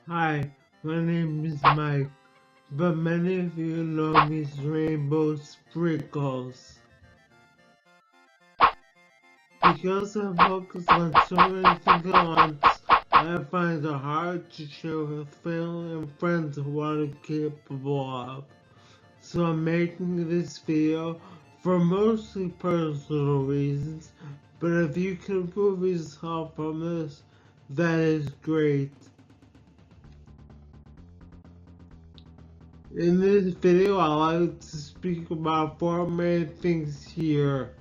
Hi, my name is Mike, but many of you know me as Rainbow Sprinkles. Because I focus on so many things at once, I find it hard to share with family and friends what I'm capable of. So I'm making this video for mostly personal reasons, but if you can improve yourself from this, that is great. In this video, I like to speak about four main things here.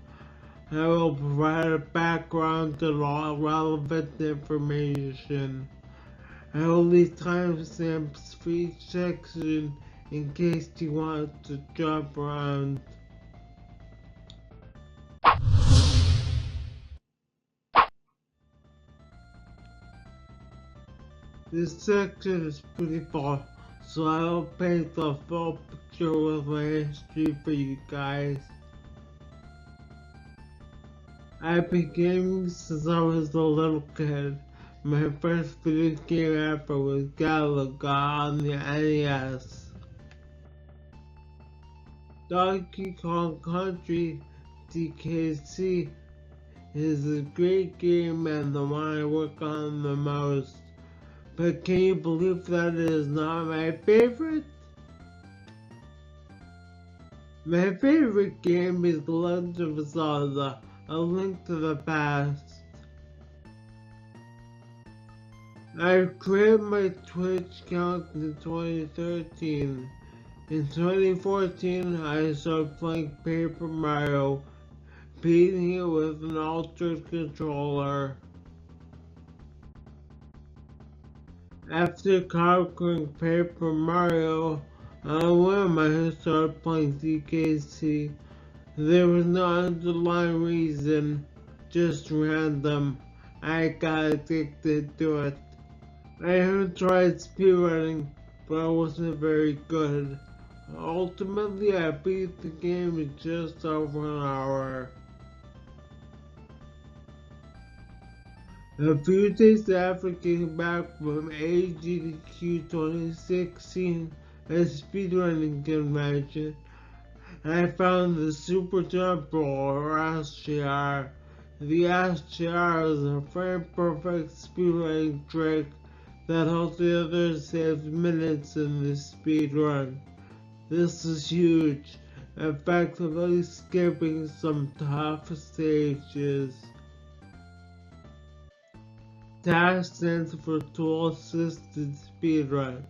I will provide a background and all relevant information. I will leave timestamps for each section in case you want to jump around. This section is pretty full, so I will paint a full picture with my history for you guys. I've been gaming since I was a little kid. My first video game ever was Galaga on the NES. Donkey Kong Country DKC is a great game and the one I work on the most. But can you believe that it is not my favorite? My favorite game is The Legend of Zelda: A Link to the Past. I created my Twitch account in 2013. In 2014, I started playing Paper Mario, beating it with an altered controller. After conquering Paper Mario, on a whim I started playing DKC. There was no underlying reason, just random. I got addicted to it. I even tried speedrunning, but I wasn't very good. Ultimately, I beat the game in just over an hour. A few days after getting back from AGDQ 2016, a speedrunning convention, I found the Super Jump Roll, or Ascii. The Ascii is a frame-perfect speedrunning trick that helps the others save minutes in the speedrun. This is huge, effectively skipping some tough stages. TAS stands for Tool Assisted Speedrun,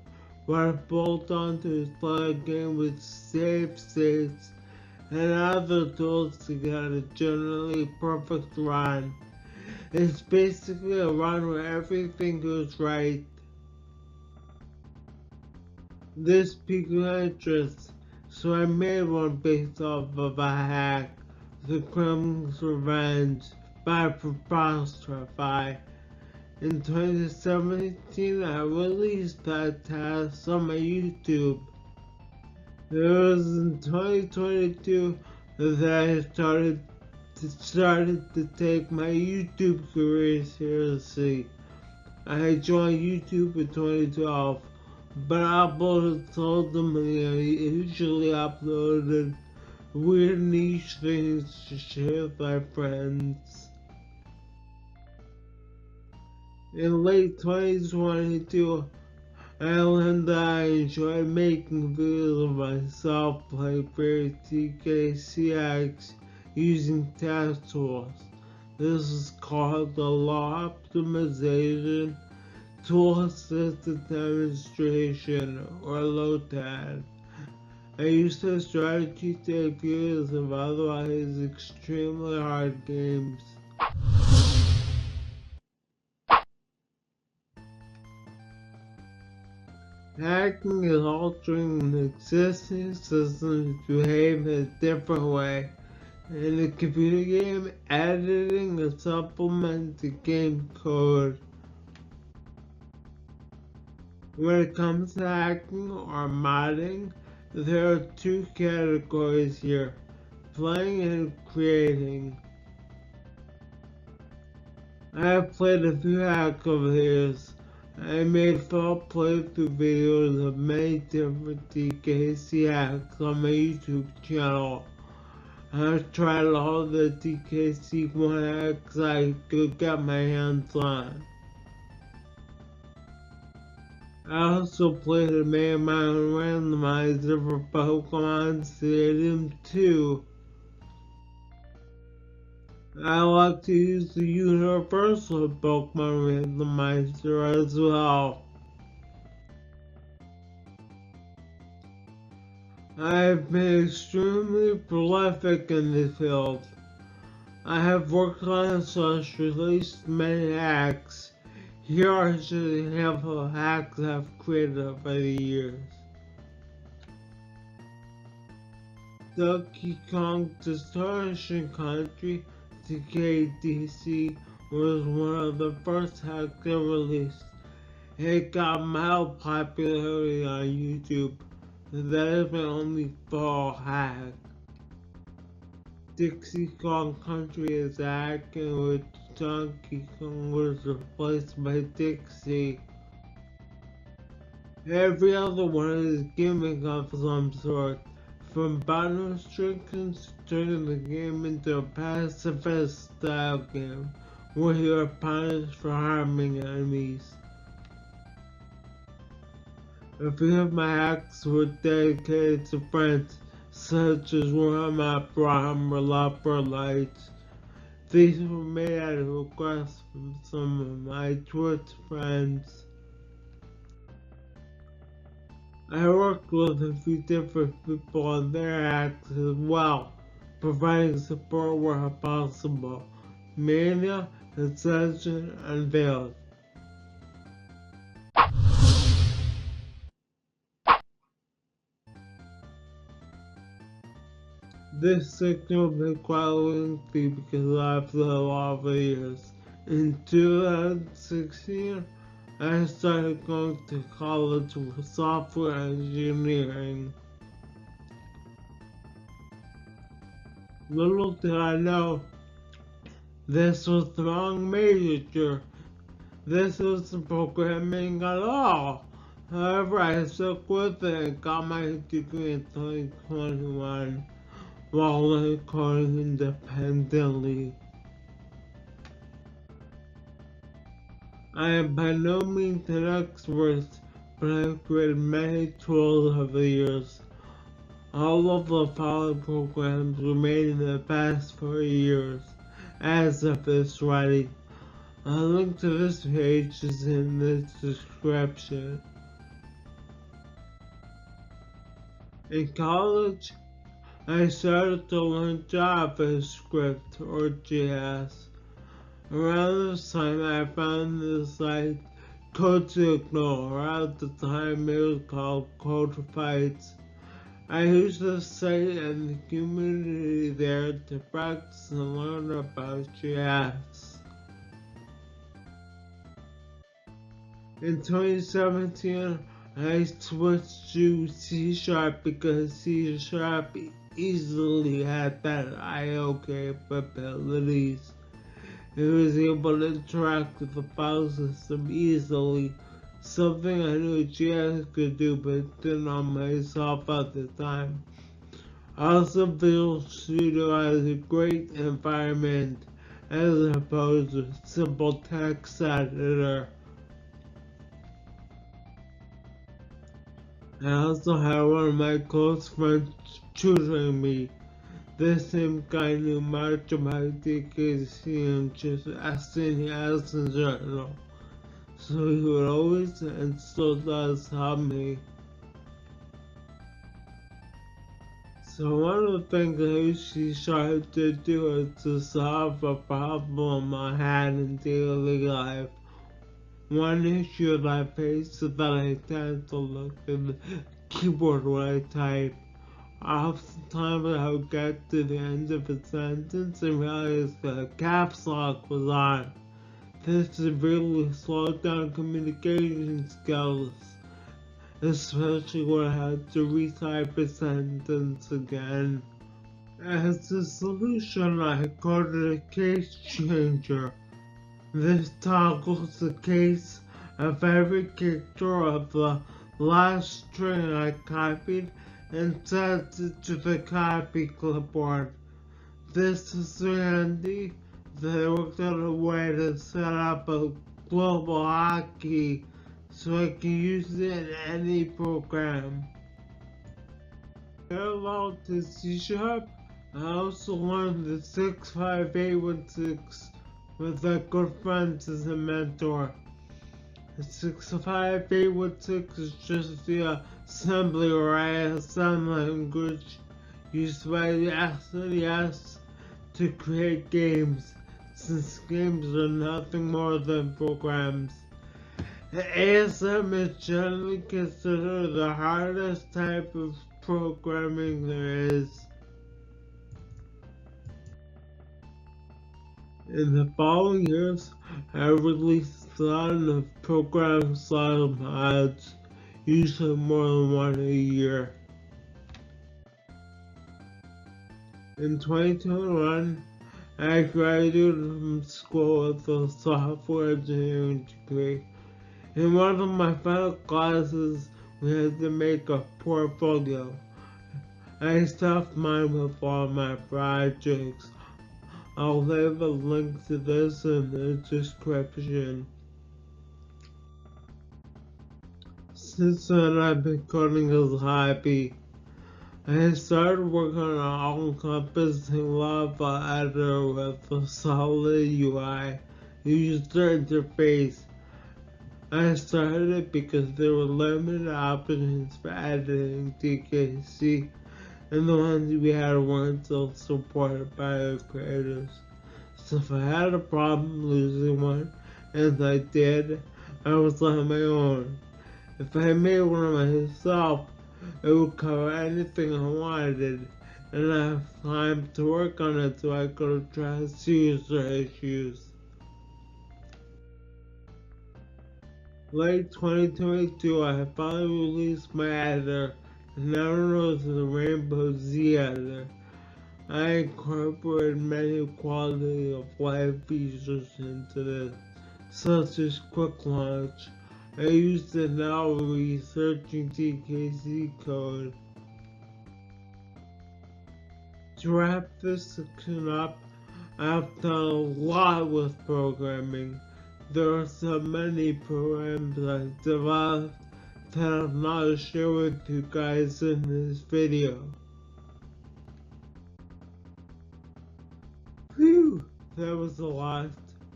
where I bolt onto a slide game with save states and other tools to get a generally perfect run. It's basically a run where everything goes right. This piqued my interest, so I made one based off of a hack, The Kremlin's Revenge by Preposterify. In 2017, I released that task on my YouTube. It was in 2022 that I started to take my YouTube career seriously. I joined YouTube in 2012, but I uploaded seldomly and usually uploaded weird niche things to share with my friends. In late 2022, I learned that I enjoy making videos of myself playing various TKCX using task tools. This is called the Law Optimization Tool Assisted Demonstration, or LOTAD. I use this strategy to take videos of otherwise extremely hard games. Hacking is altering an existing system to behave in a different way. In a computer game, editing or supplement the game code. When it comes to hacking or modding, there are two categories here: playing and creating. I have played a few hack over the years. I made full playthrough videos of many different DKC hacks on my YouTube channel. I've tried all the DKC 1 hacks I could get my hands on. I also played and made my own randomizer for Pokemon Stadium 2. I like to use the universal Pokemon randomizer as well. I have been extremely prolific in this field. I have worked on and released many hacks. Here are just a handful of hacks I've created over the years. Donkey Kong Distortion Country (DKDC) was one of the first hacks I released. It got mild popularity on YouTube. That is my only full hack. Dixie Kong Country is a hack in which Donkey Kong was replaced by Dixie. Every other one is gimmick of some sort, from button restrictions to turning the game into a pacifist style game, where you are punished for harming enemies. A few of my hacks were dedicated to friends, such as Warm Up Rom or Leopard Lights. These were made at a request from some of my Twitch friends. I worked with a few different people on their hacks as well, providing support where possible. Mania, Ascension, and Veiled. This section will be quite lengthy because I've played a lot of years. In 2016, I started going to college for software engineering. Little did I know, this was the wrong major. This wasn't programming at all. However, I stuck with it and got my degree in 2021 while recording independently. I am by no means an expert, but I've created many tools over the years. All of the following programs were made in the past 4 years, as of this writing. A link to this page is in the description. In college, I started to learn JavaScript or JS. Around this time, I found the site Code Signal, or at the time it was called Code Fights. I used the site and the community there to practice and learn about JS. In 2017, I switched to C# because C# easily had better I/O capabilities. It was able to interact with the file system easily, something I knew JS could do but didn't know myself at the time. Also, Visual Studio has a great environment as opposed to a simple text editor. I also had one of my close friends tutoring me. This same guy knew much about DKC and just Ascii as in general, so he would always and still does help me. So one of the things I usually try to do is to solve a problem I had in daily life. One issue that I face is that I tend to look at the keyboard when I type. Oftentimes I would get to the end of a sentence and realize the caps lock was on. This severely slowed down communication skills, especially when I had to retype a sentence again. As a solution, I coded a case changer. This toggles the case of every character of the last string I copied and set it to the copy clipboard. This is handy. They worked out a way to set up a global hotkey so I can use it in any program. Parallel to C#, I also learned the 65816 with a good friend as a mentor. The 65816 is just the assembly or ISM language used by the Ascii to create games, since games are nothing more than programs. The ASM is generally considered the hardest type of programming there is. In the following years, I released a lot of program style mods, usually more than one a year. In 2021, I graduated from school with a software engineering degree. In one of my final classes, we had to make a portfolio. I stuffed mine with all my projects. I'll leave a link to this in the description. Since then, I've been coding as a hobby. I started working on an all-encompassing lava editor with a solid UI user interface. I started it because there were limited options for editing DKC, and the ones we had weren't still supported by the creators. So if I had a problem losing one, as I did, I was on my own. If I made one myself, it would cover anything I wanted, and I have time to work on it so I could address user issues. Late 2022, I finally released my editor, now known as the Rainbow Z editor. I incorporated many quality of life features into this, such as quick launch. I used it now researching DKC code. To wrap this section up, I've done a lot with programming. There are so many programs I've developed that I'm not share with you guys in this video. Phew, that was a lot,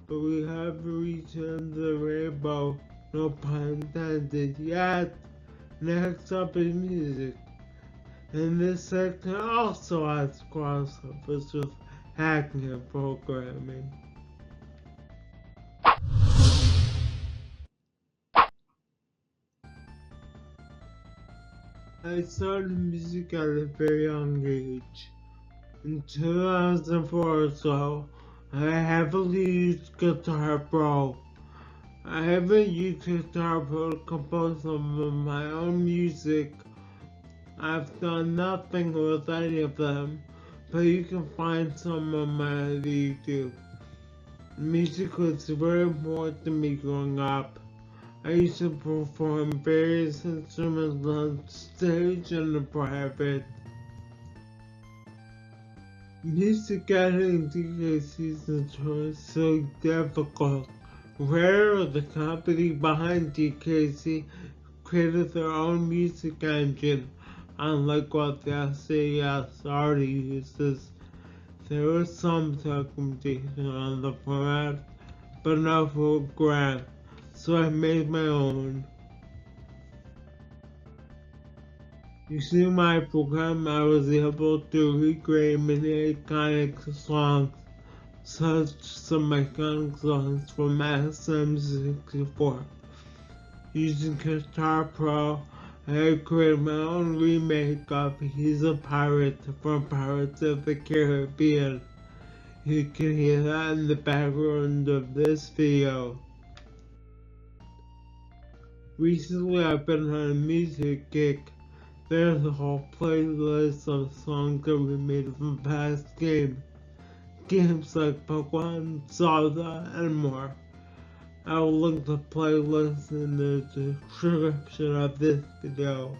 but we have reached the end of the rainbow, no pun intended, yet. Next up is music. And this section also has crossovers with hacking and programming. I started music at a very young age. In 2004 or so, I heavily used Guitar Pro. I haven't used Guitar Pro to compose some of my own music. I've done nothing with any of them, but you can find some on my YouTube. Music was very important to me growing up. I used to perform various instruments on stage and in private. Music editing DKC's intro is so difficult. Rare, the company behind DKC, created their own music engine, unlike what the Ascii already uses. There was some documentation on the format, but no program, so I made my own. Using my program, I was able to recreate many iconic songs, such some iconic songs from SM64. Using Guitar Pro, I created my own remake of He's a Pirate from Pirates of the Caribbean. You can hear that in the background of this video. Recently I've been on a music kick. There's a whole playlist of songs that we made from past games like Pokemon, Zelda, and more. I will link the playlist in the description of this video.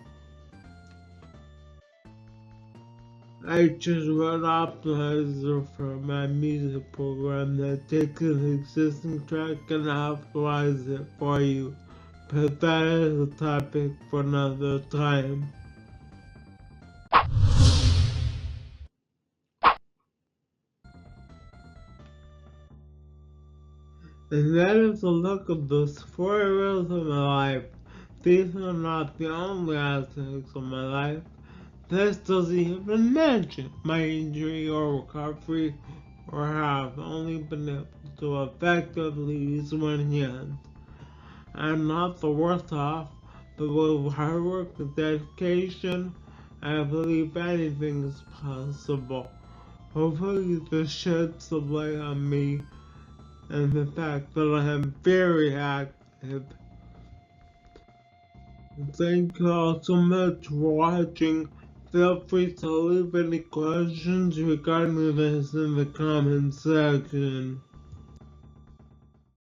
I just wrote optimizer for my music program that takes an existing track and optimizes it for you, but that is a topic for another time. And that is a look at the 4 years of my life. These are not the only aspects of my life. This doesn't even mention my injury or recovery, or how I've only been able to effectively use one hand. I'm not the worst off, but with hard work and dedication, I believe anything is possible. Hopefully this sheds some light on me and the fact that I am very active. Thank you all so much for watching. Feel free to leave any questions regarding this in the comment section.